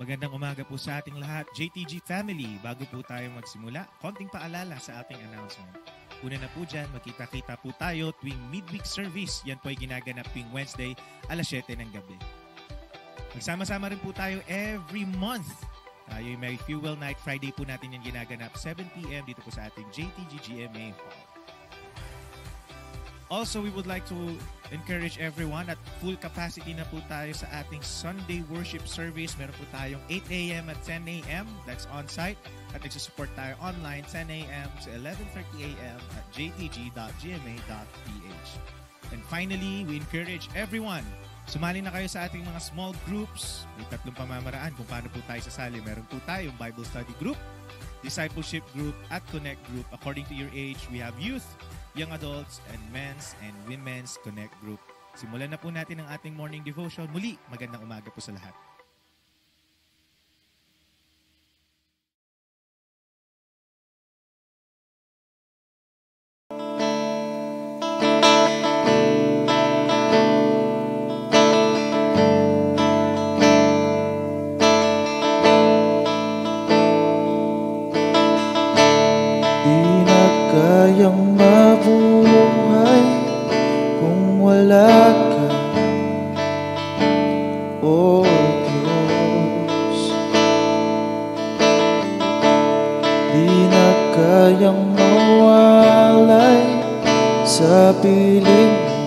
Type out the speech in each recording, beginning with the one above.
Magandang umaga po sa ating lahat, JTG family. Bago po tayo magsimula, konting paalala sa ating announcement. Una na po dyan, magkita-kita po tayo tuwing midweek service. Yan po ay ginaganap tuwing Wednesday, alas 7 ng gabi. Magsama-sama rin po tayo every month. Tayo yung may Fuel Night Friday po natin yung ginaganap, 7 p.m. dito po sa ating JTG GMA Hall. Also, we would like to encourage everyone at full capacity na po tayo sa ating Sunday worship service. Meron po tayong 8 a.m. at 10 a.m. That's on-site. At nagsusupport tayo online 10 a.m. to 11:30 a.m. at jtg.gma.ph. And finally, we encourage everyone, sumali na kayo sa ating mga small groups. May 3 pamamaraan kung paano po tayo sasali. Meron po tayong Bible study group, discipleship group, at connect group. According to your age, we have youth, young adults, and men's and women's connect group. Simulan na po natin ang ating morning devotion. Muli, magandang umaga po sa lahat. Kayang mabuhay kung wala ka, O Diyos. Di na kayang mawalay sa piling mo,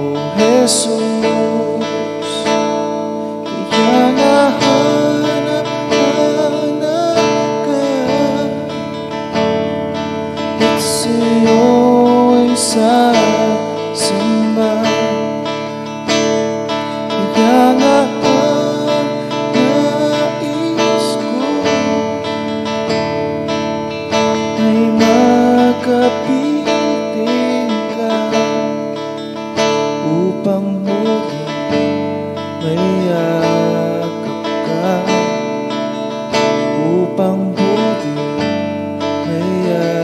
O Jesus. Kaya nahanap sa'yo ay sasamba. Kaya nga ang nais ko ay makapiling ka upang muling mayakap ka, upang muling mayakap.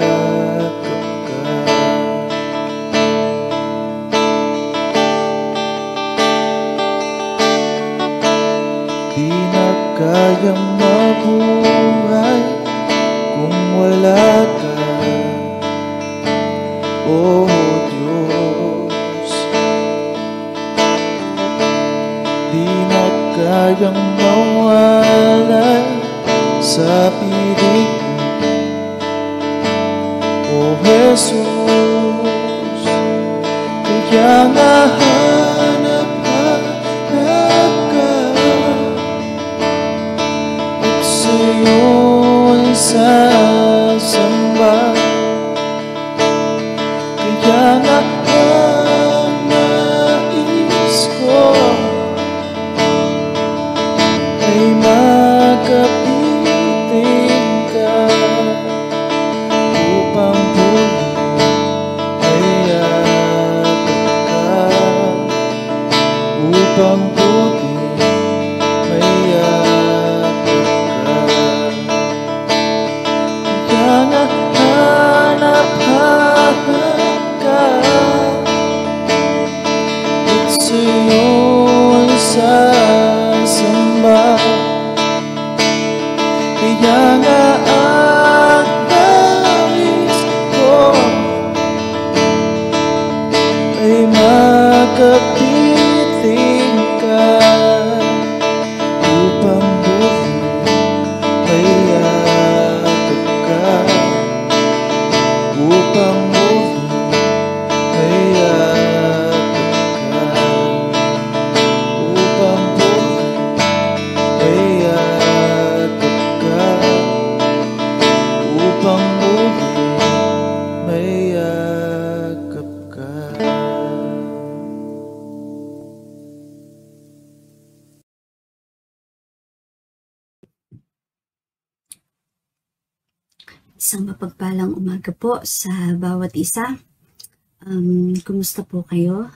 Kayang mabuhay kung wala ka, O Diyos. Di na kayang mawalay sa piling mo, O Jesus. Kaya nga hanap ka, sa'yo ay sasamba. Kaya nga ang nais ko ay makapiling ka upang muling mayakap ka, upang muling mayakap ka. Hanap-hanap ka at sa'yo ay sasamba. Kaya nga ang nais ko ay makapiling ka upang muling mayakap ka, upang muling mayakap ka, upang muling mayakap ka, upang muling mayakap ka. Isang mapagpalang umaga po sa bawat isa. Kumusta po kayo?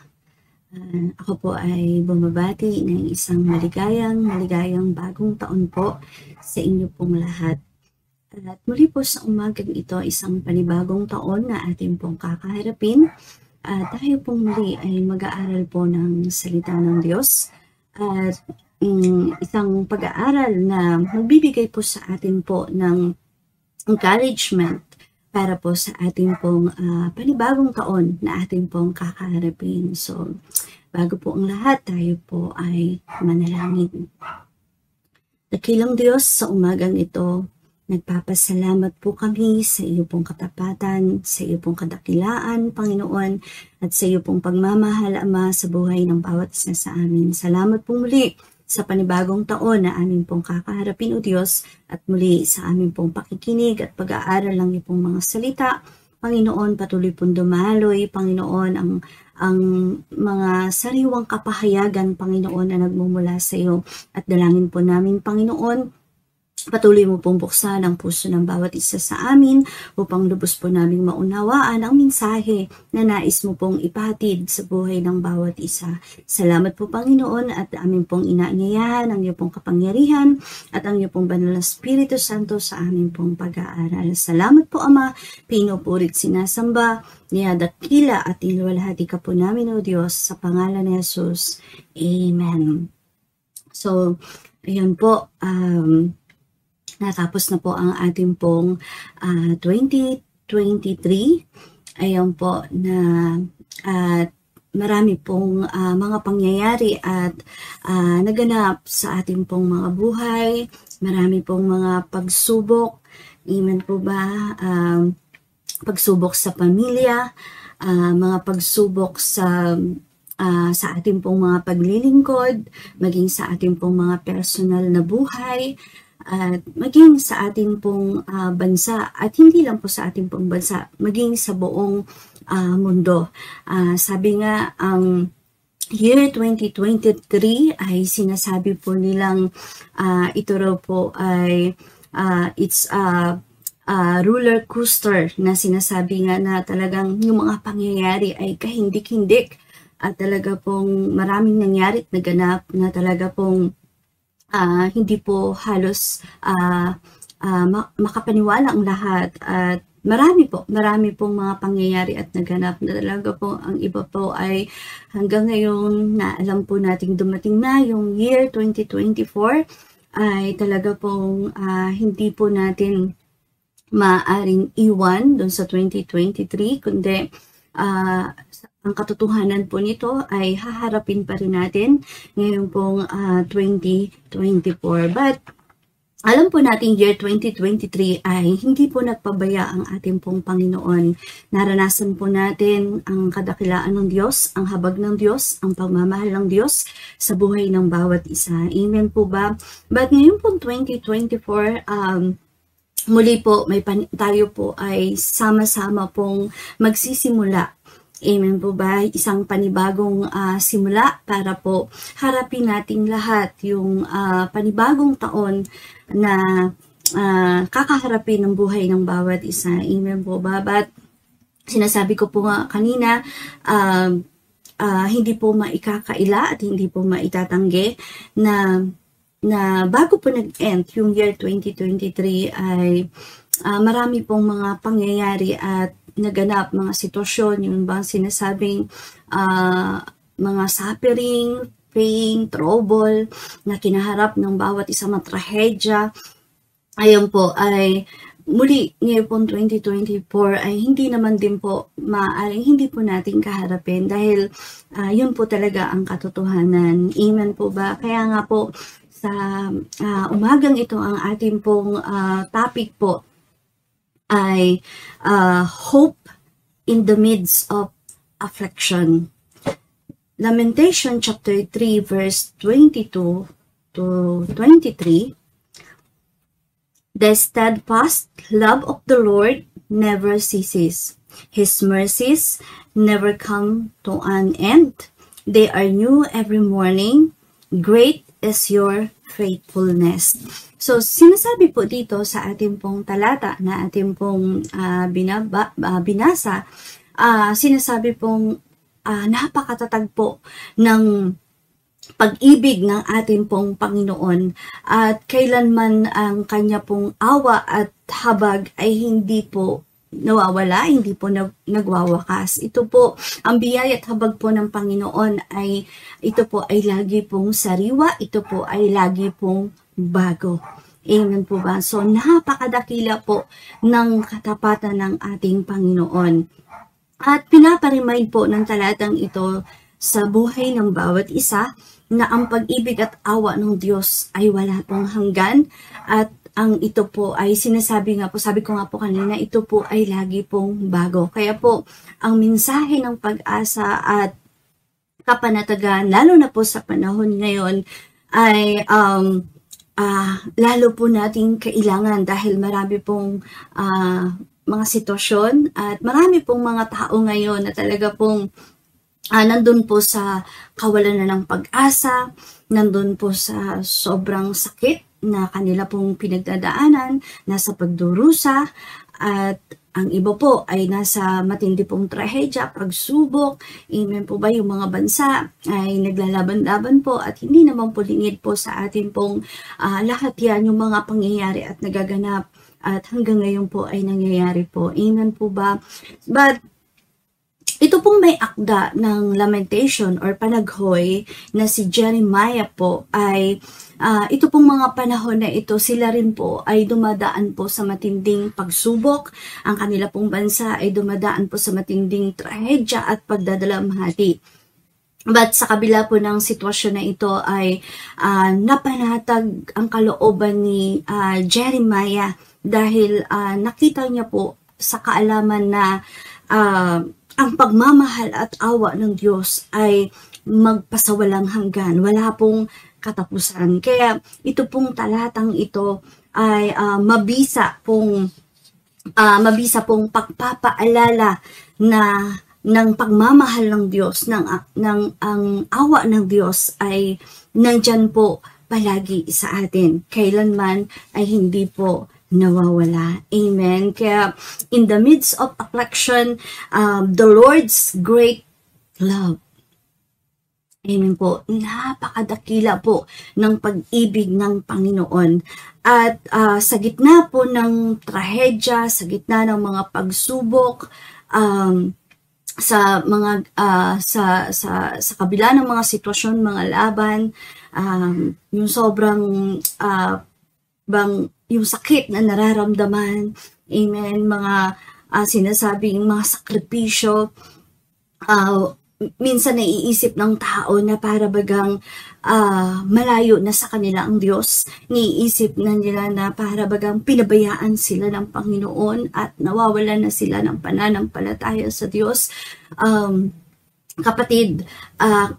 Ako po ay bumabati ng isang maligayang bagong taon po sa inyo pong lahat. At muli po sa umagang ito, isang panibagong taon na ating pong kakaharapin. Tayo pong muli ay mag-aaral po ng salita ng Diyos. At isang pag-aaral na magbibigay po sa atin po ng encouragement para po sa ating pong panibagong taon na ating pong kakaharapin. So, bago po ang lahat, tayo po ay manalangin. Dakilang Diyos, sa umagang ito, nagpapasalamat po kami sa iyo pong katapatan, sa iyo pong kadakilaan, Panginoon, at sa iyo pong pagmamahal, Ama, sa buhay ng bawat isa sa amin. Salamat po muli sa panibagong taon na amin pong kakaharapin, O Diyos, at muli sa amin pong pakikinig at pag-aaral ng iyong mga salita. Panginoon, patuloy pong dumaloy, Panginoon, ang mga sariwang kapahayagan, Panginoon, na nagmumula sa iyo. At dalangin po namin, Panginoon, patuloy mo pong buksan ang puso ng bawat isa sa amin upang lubos po namin maunawaan ang mensahe na nais mo pong ipahatid sa buhay ng bawat isa. Salamat po, Panginoon, at amin pong inaanyayahan ang iyong pong kapangyarihan at ang iyong pong banal na Espiritu Santo sa amin pong pag-aaral. Salamat po, Ama, pinupurit sinasamba, niyadakila at iniwalhati ka po namin, O Diyos, sa pangalan ni Jesus. Amen. So, ayun po, natapos na po ang ating pong 2023. Ayan po na marami pong mga pangyayari at naganap sa ating pong mga buhay. Marami pong mga pagsubok. Amen po ba? Pagsubok sa pamilya, mga pagsubok sa ating pong mga paglilingkod, maging sa ating pong mga personal na buhay, at maging sa ating pong bansa, at hindi lang po sa ating pong bansa, maging sa buong mundo. Sabi nga, ang year 2023 ay sinasabi po nilang ito raw po ay it's a roller coaster, na sinasabi nga na talagang yung mga pangyayari ay kahindik-hindik at talaga pong maraming nangyari at naganap na talaga pong hindi po halos makapaniwala ang lahat, at marami pong mga pangyayari at naganap na talaga po. Ang iba po ay hanggang ngayon na alam po nating dumating na yung year 2024 ay talaga pong hindi po natin maaring iwan doon sa 2023, kundi ang katotohanan po nito ay haharapin pa rin natin ngayon pong 2024. But alam po natin year 2023 ay hindi po nagpabaya ang ating pong Panginoon. Naranasan po natin ang kadakilaan ng Diyos, ang habag ng Diyos, ang pagmamahal ng Diyos sa buhay ng bawat isa. Amen po ba? But ngayon pong 2024, muli po tayo po ay sama-sama pong magsisimula. Amen po ba? Isang panibagong simula para po harapin natin lahat yung panibagong taon na kakaharapin ng buhay ng bawat isa. Amen po ba? But sinasabi ko po nga kanina, hindi po maikakaila at hindi po maitatanggi na bago po nag-end yung year 2023 ay marami pong mga pangyayari at naganap, mga sitwasyon, yung bang sinasabing mga suffering, pain, trouble na kinaharap ng bawat isang mga trahedya. Ayun po ay muli ngayon po 2024 ay hindi naman din po maaaring hindi po natin kaharapin dahil yun po talaga ang katotohanan. Amen po ba? Kaya nga po sa umagang ito ang ating pong topic po ay hope in the midst of affliction. Lamentation chapter 3 verse 22 to 23. The steadfast love of the Lord never ceases. His mercies never come to an end. They are new every morning. Great is your faithfulness. So, sinasabi po dito sa ating pong talata na ating pong binasa, sinasabi pong napakatatag po ng pag-ibig ng ating pong Panginoon at kailanman ang kanya pong awa at habag ay hindi po nawawala, hindi po nagwawakas. Ito po, ang biyaya at habag po ng Panginoon ay, ito po ay lagi pong sariwa, ito po ay lagi pong bago. Amen po ba? So, napakadakila po ng katapatan ng ating Panginoon. At pinaparemind po ng talatang ito sa buhay ng bawat isa na ang pag-ibig at awa ng Diyos ay wala pong hanggan, at ang ito po ay sinasabi nga po, sabi ko nga po kanina, ito po ay lagi pong bago. Kaya po, ang mensahe ng pag-asa at kapanatagan, lalo na po sa panahon ngayon, ay lalo po nating kailangan dahil marami pong mga sitwasyon at marami pong mga tao ngayon na talaga pong nandun po sa kawalan na ng pag-asa, nandun po sa sobrang sakit na kanila pong pinagdadaanan, nasa pagdurusa, at ang iba po ay nasa matindi pong trahedya, pagsubok. Amen po ba? Yung mga bansa ay naglalaban-laban po at hindi naman po lingid po sa atin pong lahat yan, yung mga pangyayari at nagaganap at hanggang ngayon po ay nangyayari po. Amen po ba? But ito pong may akda ng lamentation or panaghoy na si Jeremiah po ay ito pong mga panahon na ito, sila rin po ay dumadaan po sa matinding pagsubok. Ang kanila pong bansa ay dumadaan po sa matinding trahedya at pagdadalamhati. But sa kabila po ng sitwasyon na ito ay napanatag ang kalooban ni Jeremiah dahil nakita niya po sa kaalaman na ang pagmamahal at awa ng Diyos ay magpasawalang hanggan. Wala pong katapusan. Kaya ito pong talatang ito ay mabisa pong pagpapaalala na ng pagmamahal ng Diyos, ang awa ng Diyos ay nandyan po palagi sa atin. Kailanman ay hindi po nawawala. Amen. Kaya in the midst of affliction, the Lord's great love. Amen po. Napakadakila po ng pag-ibig ng Panginoon. At sa gitna po ng trahedya, sa gitna ng mga pagsubok, sa kabila ng mga sitwasyon, mga laban, yung sobrang yung sakit na nararamdaman, amen, mga sinasabing mga sakripisyo, minsan naiisip ng tao na para bagang malayo na sa kanila ang Diyos. Naiisip na nila na para bagang pinabayaan sila ng Panginoon at nawawalan na sila ng pananampalataya sa Diyos. Kapatid,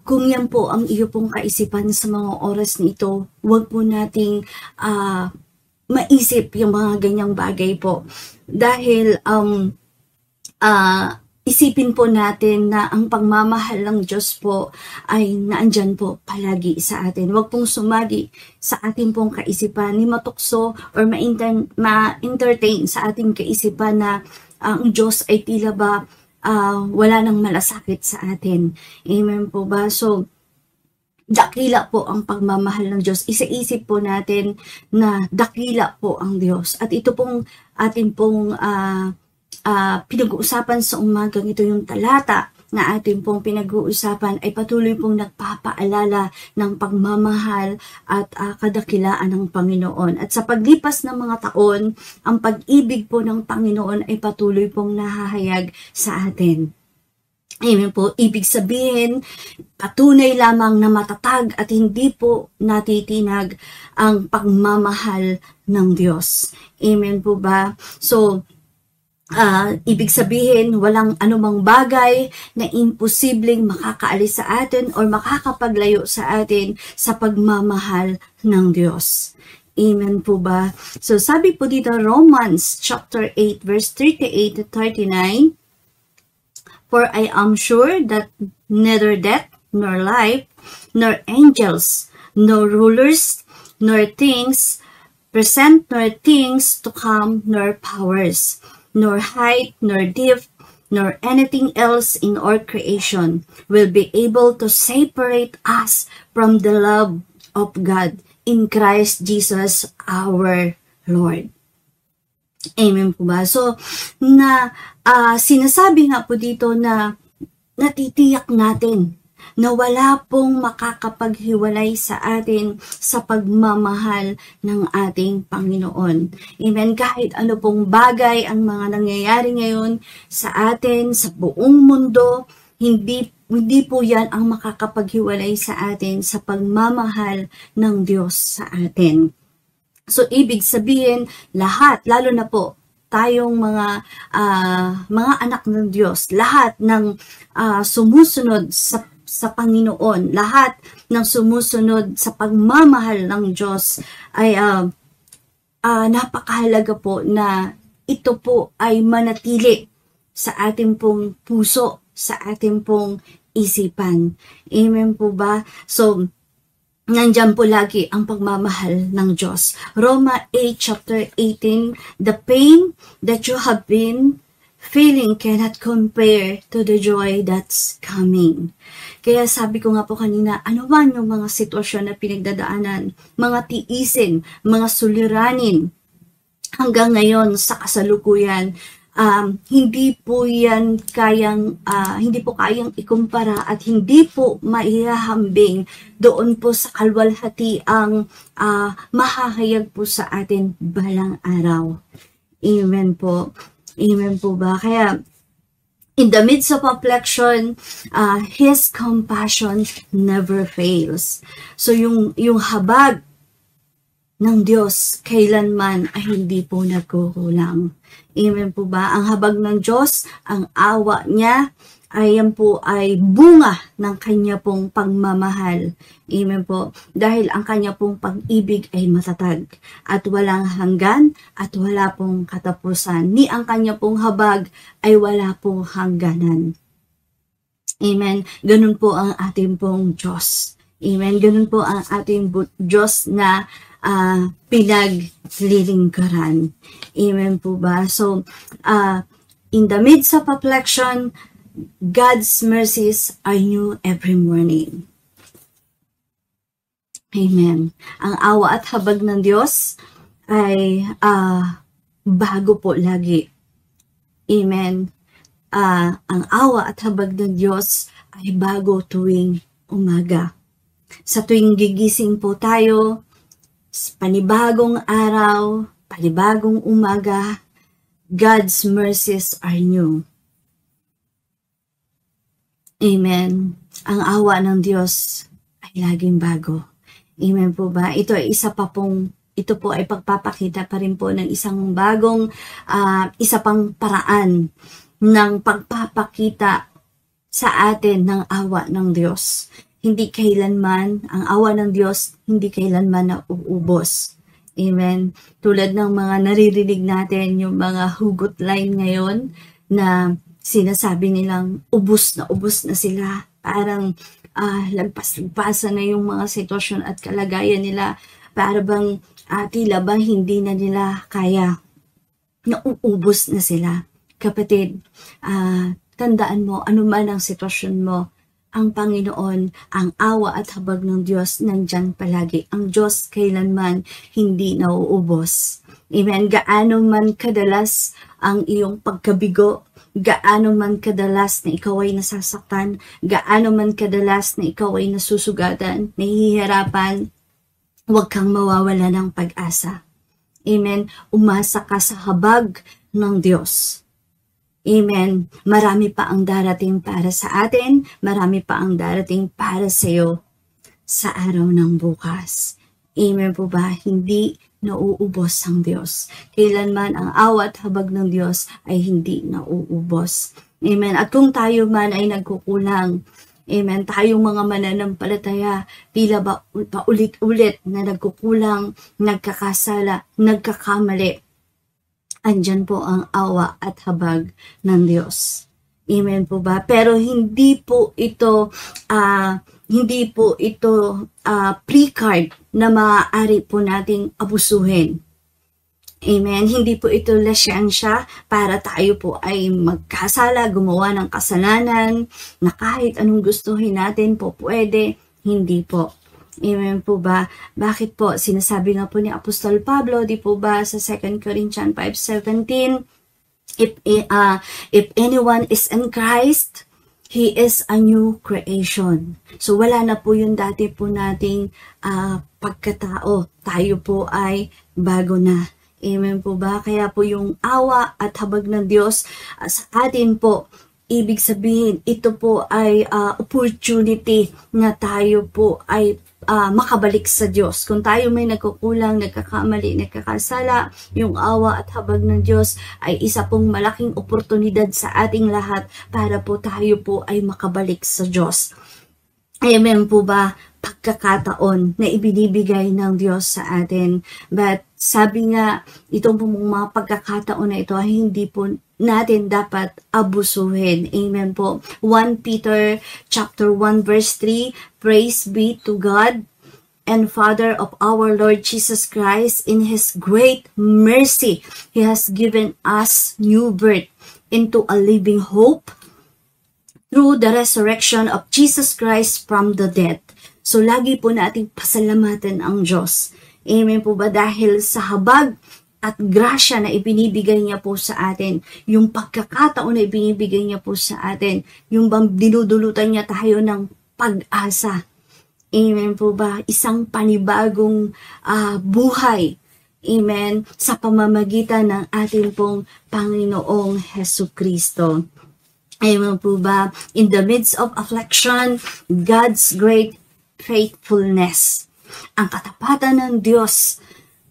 kung yan po ang iyo pong kaisipan sa mga oras nito, huwag po nating maisip yung mga ganyang bagay po. Dahil isipin po natin na ang pagmamahal ng Diyos po ay naandyan po palagi sa atin. Huwag pong sumagi sa ating pong kaisipan, ni matukso or ma-entertain sa ating kaisipan na ang Diyos ay tila ba wala nang malasakit sa atin. Amen po ba? So, dakila po ang pagmamahal ng Diyos. Isaisip po natin na dakila po ang Diyos. At ito pong atin pong pinag-uusapan sa umagang ito, yung talata na atin pong pinag-uusapan ay patuloy pong nagpapaalala ng pagmamahal at kadakilaan ng Panginoon. At sa paglipas ng mga taon, ang pag-ibig po ng Panginoon ay patuloy pong nahahayag sa atin. Amen po. Ibig sabihin, patunay lamang na matatag at hindi po natitinag ang pagmamahal ng Diyos. Amen po ba? So, ibig sabihin, walang anumang bagay na imposibleng makakaalis sa atin o makakapaglayo sa atin sa pagmamahal ng Diyos. Amen po ba? So, sabi po dito, Romans chapter 8, verse 38 to 39, "For I am sure that neither death, nor life, nor angels, nor rulers, nor things present, nor things to come, nor powers, nor height, nor depth, nor anything else in our creation will be able to separate us from the love of God in Christ Jesus our Lord." Amen po ba? So, sinasabi nga po dito na natitiyak natin na wala pong makakapaghiwalay sa atin sa pagmamahal ng ating Panginoon. Amen. Kahit ano pong bagay ang mga nangyayari ngayon sa atin, sa buong mundo, hindi po yan ang makakapaghiwalay sa atin sa pagmamahal ng Diyos sa atin. So, ibig sabihin, lahat, lalo na po, tayong mga anak ng Diyos, lahat ng sumusunod sa Panginoon, lahat ng sumusunod sa pagmamahal ng Diyos ay napakahalaga po na ito po ay manatili sa ating pong puso, sa ating pong isipan. Amen po ba? So, nandyan po lagi ang pagmamahal ng Diyos. Roma 8 chapter 18, the pain that you have been feeling cannot compare to the joy that's coming. Kaya sabi ko nga po kanina, ano man yung mga sitwasyon na pinagdadaanan, mga tiisin, mga suliranin, hanggang ngayon sa kasalukuyan, hindi po kayang ikumpara at hindi po maihahambing doon po sa kalwalhati ang mahahayag po sa atin balang araw. Amen po. Amen po ba? Kaya, in the midst of affliction, His compassion never fails. So, yung habag ng Diyos kailanman ay hindi po nagkukulang. Amen po ba? Ang habag ng Diyos, ang awa niya, ayan po ay bunga ng kanya pong pagmamahal. Amen po. Dahil ang kanya pong pag-ibig ay matatag at walang hanggan at wala pong katapusan. Ni ang kanya pong habag ay wala pong hangganan. Amen. Ganun po ang ating pong Diyos. Amen. Ganun po ang ating Diyos na pinaglilingkuran. Amen po ba? So, in the midst of affliction, God's mercies are new every morning. Amen. Ang awa at habag ng Diyos ay bago po lagi. Amen. Ang awa at habag ng Diyos ay bago tuwing umaga. Sa tuwing gigising po tayo, panibagong araw, panibagong umaga, God's mercies are new. Amen. Ang awa ng Diyos ay laging bago. Amen po ba? Ito ay ito po ay pagpapakita pa rin po ng isang bagong, isa pang paraan ng pagpapakita sa atin ng awa ng Diyos. Hindi kailanman, ang awa ng Diyos, hindi kailanman nauubos. Amen. Tulad ng mga naririnig natin, yung mga hugot line ngayon na sinasabi nilang ubos na sila. Parang lagpas-lagpasan na yung mga sitwasyon at kalagayan nila. Para bang tila ba hindi na nila kaya. Nauubos na sila. Kapatid, tandaan mo, ano man ang sitwasyon mo, ang Panginoon, ang awa at habag ng Diyos nandyan palagi. Ang Diyos kailanman hindi nauubos. Amen. Gaano man kadalas ang iyong pagkabigo, gaano man kadalas na ikaw ay nasasaktan, gaano man kadalas na ikaw ay nasusugatan, nahihirapan, huwag kang mawawala ng pag-asa. Amen. Umasa ka sa habag ng Diyos. Amen. Marami pa ang darating para sa atin, marami pa ang darating para sa iyo sa araw ng bukas. Amen po ba? Hindi nauubos ang Diyos. Kailanman ang awa at habag ng Diyos ay hindi nauubos. Amen. At kung tayo man ay nagkukulang, amen, tayong mga mananampalataya, tila ba paulit-ulit na nagkukulang, nagkakasala, nagkakamali, andyan po ang awa at habag ng Diyos. Amen po ba? Pero hindi po ito pre-card na maaari po nating abusuhin. Amen. Hindi po ito lesyansya para tayo po ay magkasala, gumawa ng kasalanan, na kahit anong gustuhin natin po pwede. Hindi po. Amen po ba? Bakit po? Sinasabi nga po ni Apostol Pablo, di po ba sa 2 Corinthians 5:17, if anyone is in Christ, he is a new creation. So wala na po yung dati po nating pagkatao. Tayo po ay bago na. Amen po ba? Kaya po yung awa at habag ng Diyos sa atin po, ibig sabihin, ito po ay opportunity na tayo po ay makabalik sa Diyos. Kung tayo may nagkukulang, nagkakamali, nagkakasala, yung awa at habag ng Diyos ay isa pong malaking oportunidad sa ating lahat para po tayo po ay makabalik sa Diyos. Amen po ba? Pagkakataon na ibinibigay ng Diyos sa atin. But sabi nga, itong mga pagkakataon na ito ay hindi po natin dapat abusuhin. Amen po. 1 Peter chapter 1 verse 3, praise be to God and Father of our Lord Jesus Christ. In His great mercy, He has given us new birth into a living hope through the resurrection of Jesus Christ from the dead. So, lagi po nating pasalamatan ang Diyos. Amen po ba? Dahil sa habag at grasya na ibinibigay niya po sa atin, yung pagkakataon na ibinibigay niya po sa atin, yung dinudulutan niya tayo ng pag-asa. Amen po ba? Isang panibagong buhay. Amen. Sa pamamagitan ng ating pong Panginoong Hesukristo. Amen po ba? In the midst of affliction, God's great faithfulness. Ang katapatan ng Diyos.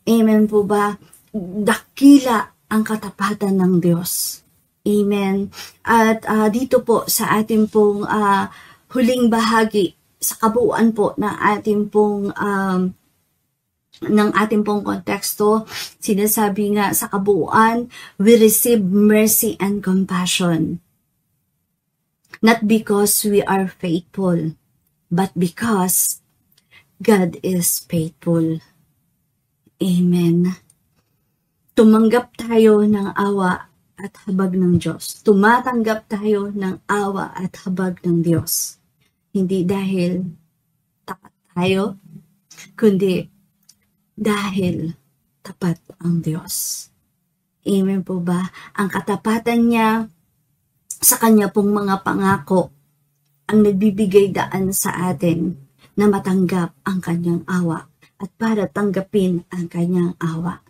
Amen po ba? Dakila ang katapatan ng Diyos. Amen. At dito po sa ating pong huling bahagi, sa kabuuan po ng ating pong konteksto, sinasabi nga sa kabuuan, we receive mercy and compassion. Not because we are faithful, but because God is faithful. Amen. Tumanggap tayo ng awa at habag ng Diyos. Tumatanggap tayo ng awa at habag ng Diyos. Hindi dahil tapat tayo, kundi dahil tapat ang Diyos. Amen po ba? Ang katapatan niya sa kanya pong mga pangako ang nagbibigay daan sa atin na matanggap ang kanyang awa at para tanggapin ang kanyang awa.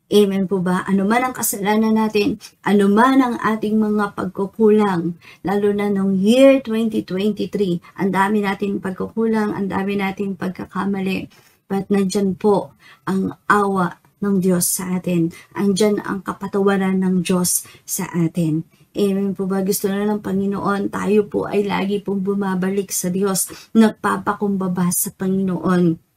Amen po ba? Ano man ang kasalanan natin, ano man ang ating mga pagkukulang, lalo na nung year 2023, ang dami nating pagkukulang, ang dami nating pagkakamali, but nandyan po ang awa ng Diyos sa atin. Andyan ang kapatawaran ng Diyos sa atin. Amen po ba? Gusto na ng Panginoon, tayo po ay lagi pong bumabalik sa Diyos, nagpapakumbaba sa Panginoon.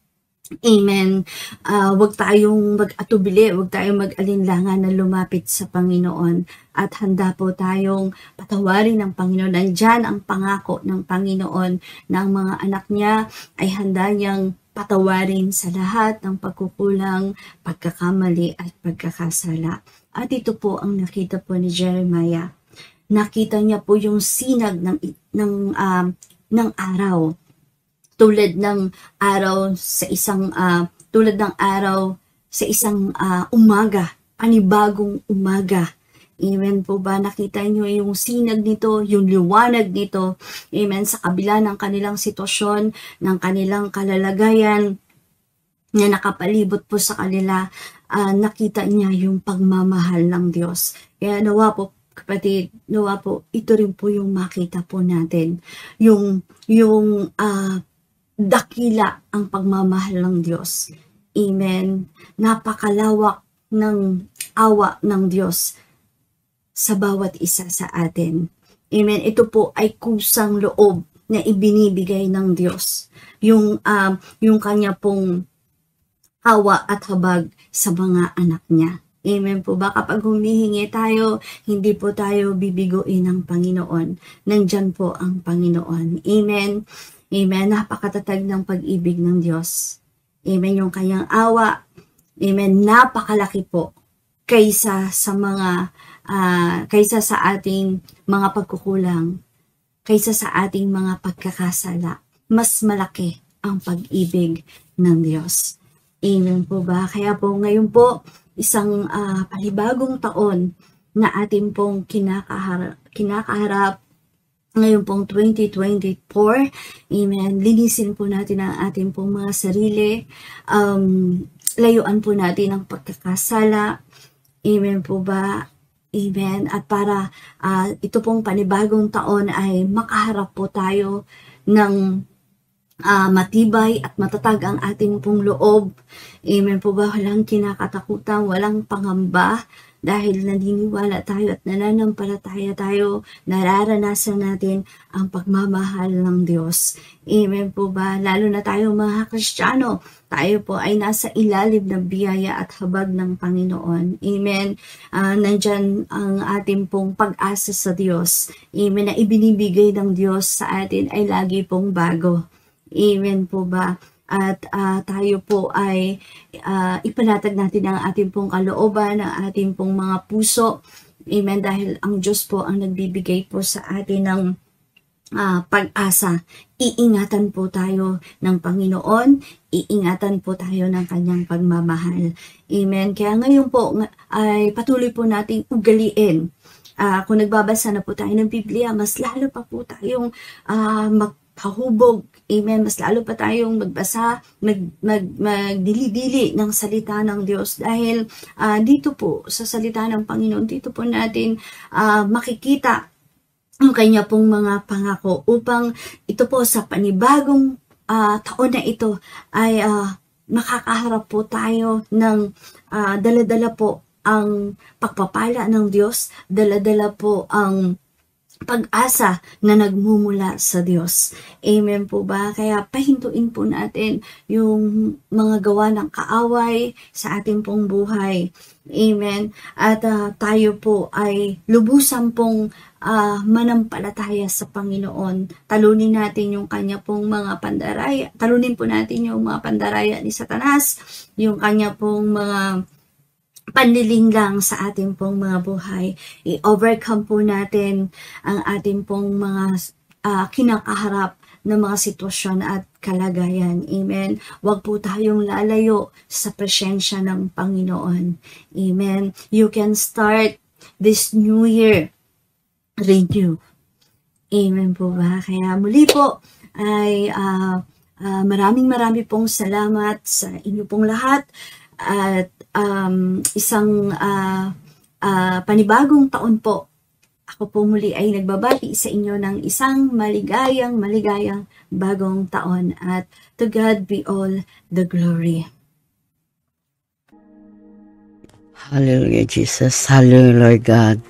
Amen. Huwag tayong mag-atubili, huwag tayong mag-alinlangan na lumapit sa Panginoon. At handa po tayong patawarin ng Panginoon. Nandyan ang pangako ng Panginoon na ang mga anak niya ay handa niyang patawarin sa lahat ng pagkukulang, pagkakamali at pagkakasala. At ito po ang nakita po ni Jeremiah. Nakita niya po yung sinag ng araw. Tulad ng araw sa isang umaga, panibagong umaga. Amen po ba? Nakita niyo yung sinag nito, yung liwanag nito. Amen. Sa kabila ng kanilang sitwasyon, ng kanilang kalalagayan na nakapalibot po sa kanila, nakita niya yung pagmamahal ng Diyos. Kaya nawa po, kapatid, nawa po, ito rin po yung makita po natin. Yung dakila ang pagmamahal ng Diyos. Amen. Napakalawak ng awa ng Diyos sa bawat isa sa atin. Amen. Ito po ay kusang loob na ibinibigay ng Diyos. Yung kanya pong awa at habag sa mga anak niya. Amen po ba? Kapag humihingi tayo, hindi po tayo bibiguin ng Panginoon. Nandyan po ang Panginoon. Amen. Amen. Napakatatag ng pag-ibig ng Diyos. Amen. Yung kanyang awa. Amen. Napakalaki po kaysa sa ating mga pagkukulang, kaysa sa ating mga pagkakasala. Mas malaki ang pag-ibig ng Diyos. Amen po ba? Kaya po ngayon po, isang panibagong taon na atin pong kinakaharap ngayon pong 2024. Amen. Linisin po natin ang ating pong mga sarili. Layuan po natin ang pagkakasala. Amen po ba? Amen. At para ito pong panibagong taon ay makaharap po tayo ng matibay at matatag ang ating pong loob. Amen po ba? Walang kinakatakutan, walang pangamba, dahil naniniwala tayo at nananampalataya tayo, nararanasan natin ang pagmamahal ng Diyos. Amen po ba? Lalo na tayo mga Kristiyano, tayo po ay nasa ilalim ng biyaya at habag ng Panginoon. Amen. Nandyan ang ating pong pag-asa sa Diyos. Amen. Na ibinibigay ng Diyos sa atin ay lagi pong bago. Amen po ba? At tayo po ay ipanatag natin ang ating pong kalooban, ang ating pong mga puso. Amen. Dahil ang Diyos po ang nagbibigay po sa atin ng pag-asa. Iingatan po tayo ng Panginoon. Iingatan po tayo ng kanyang pagmamahal. Amen. Kaya ngayon po ay patuloy po nating ugaliin. Kung nagbabasa na po tayo ng Biblia, mas lalo pa po tayong magpahubog. Amen. Mas lalo pa tayong magbasa, magdili-dili ng salita ng Diyos. Dahil dito po, sa salita ng Panginoon, dito po natin makikita ang kanya pong mga pangako upang ito po sa panibagong taon na ito ay makakaharap po tayo ng dala-dala po ang pagpapala ng Diyos, dala-dala po ang pag-asa na nagmumula sa Diyos. Amen po ba? Kaya pahintuin po natin yung mga gawa ng kaaway sa ating pong buhay. Amen. At tayo po ay lubusan pong manampalataya sa Panginoon. Talunin natin yung kanya pong mga pandaraya. Talunin po natin yung mga pandaraya ni Satanas, yung kanya pong mga panlilinggang sa ating pong mga buhay. I-overcome po natin ang ating pong mga kinakaharap na mga sitwasyon at kalagayan. Amen. Huwag po tayong lalayo sa presensya ng Panginoon. Amen. You can start this new year renew. Amen po ba? Kaya muli po ay maraming pong salamat sa inyo pong lahat. At isang panibagong taon po. Ako po muli ay nagbabati sa inyo ng isang maligayang bagong taon. At to God be all the glory. Hallelujah, Jesus. Hallelujah, Lord God.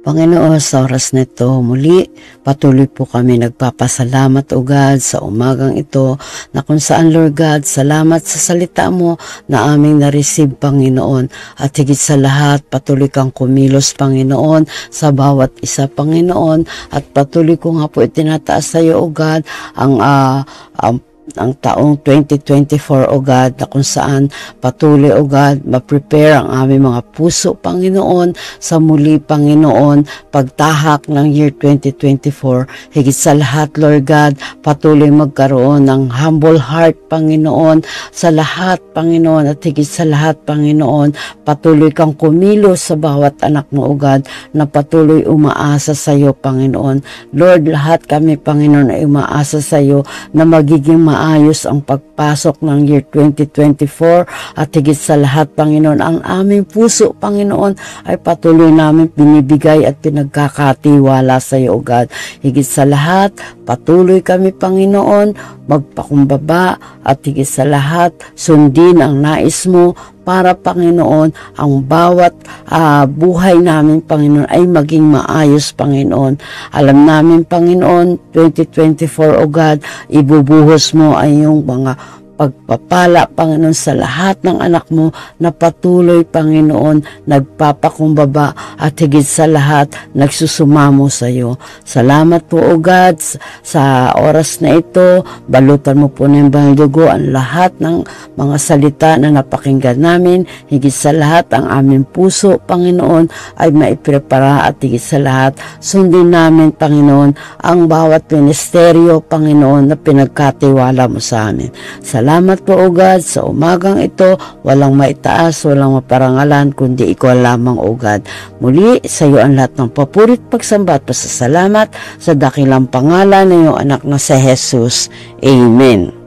Panginoon, sa oras na ito, muli, patuloy po kami nagpapasalamat, O God, sa umagang ito, na kung saan, Lord God, salamat sa salita mo na aming na-receive, Panginoon. At higit sa lahat, patuloy kang kumilos, Panginoon, sa bawat isa, Panginoon. At patuloy ko nga po itinataas sa iyo, O God, ang taong 2024, O God, na kung saan patuloy, O God, ma-prepare ang aming mga puso, Panginoon, sa muli, Panginoon, pagtahak ng year 2024. Higit sa lahat, Lord God, patuloy magkaroon ng humble heart, Panginoon, sa lahat, Panginoon, at higit sa lahat, Panginoon, patuloy kang kumilos sa bawat anak mo, O God, na patuloy umaasa sa iyo, Panginoon. Lord, lahat kami, Panginoon, ay umaasa sa iyo na magiging maayos ang pagpasok ng year 2024 at higit sa lahat, Panginoon, ang aming puso, Panginoon, ay patuloy namin binibigay at pinagkakatiwala sa iyo, O God. Higit sa lahat, patuloy kami, Panginoon, magpakumbaba at higit sa lahat, sundin ang nais mo para, Panginoon, ang bawat buhay namin, Panginoon, ay maging maayos, Panginoon. Alam namin, Panginoon, 2024, O God, ibubuhos mo ay yung mga pagpapala, Panginoon, sa lahat ng anak mo na patuloy, Panginoon, nagpapakumbaba at higit sa lahat, nagsusumamo sa iyo. Salamat po, O God, sa oras na ito. Balutan mo po ng Banal Dugo ang lahat ng mga salita na napakinggan namin. Higit sa lahat, ang aming puso, Panginoon, ay maiprepara at higit sa lahat, sundin namin, Panginoon, ang bawat ministeryo, Panginoon, na pinagkatiwala mo sa amin. Salamat po, O God, sa umagang ito, walang maitaas, walang maparangalan, kundi ikaw lamang, O God. Muli, sa iyo ang lahat ng papurit, pagsamba at pasasalamat sa dakilang pangalan ng iyong anak na si Jesus. Amen.